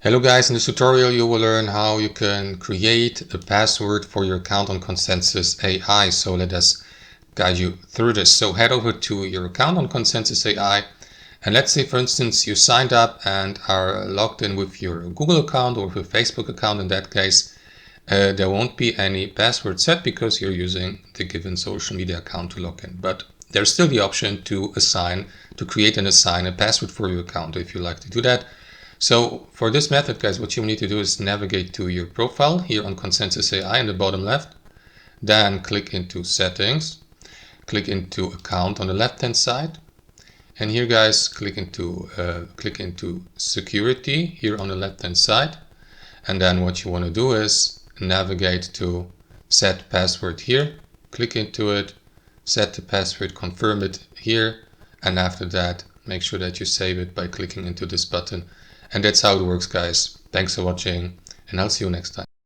Hello guys, in this tutorial you will learn how you can create a password for your account on Consensus AI. So let us guide you through this. So head over to your account on Consensus AI, and let's say for instance you signed up and are logged in with your Google account or with your Facebook account. In that case there won't be any password set because you're using the given social media account to log in. But there's still the option to create and assign a password for your account if you like to do that. So for this method, guys, what you need to do is navigate to your profile here on Consensus AI in the bottom left. Then click into Settings, click into Account on the left-hand side. And here, guys, click into Security here on the left-hand side. And then what you want to do is navigate to Set Password here. Click into it, set the password, confirm it here. And after that, make sure that you save it by clicking into this button. And that's how it works, guys. Thanks for watching, and I'll see you next time.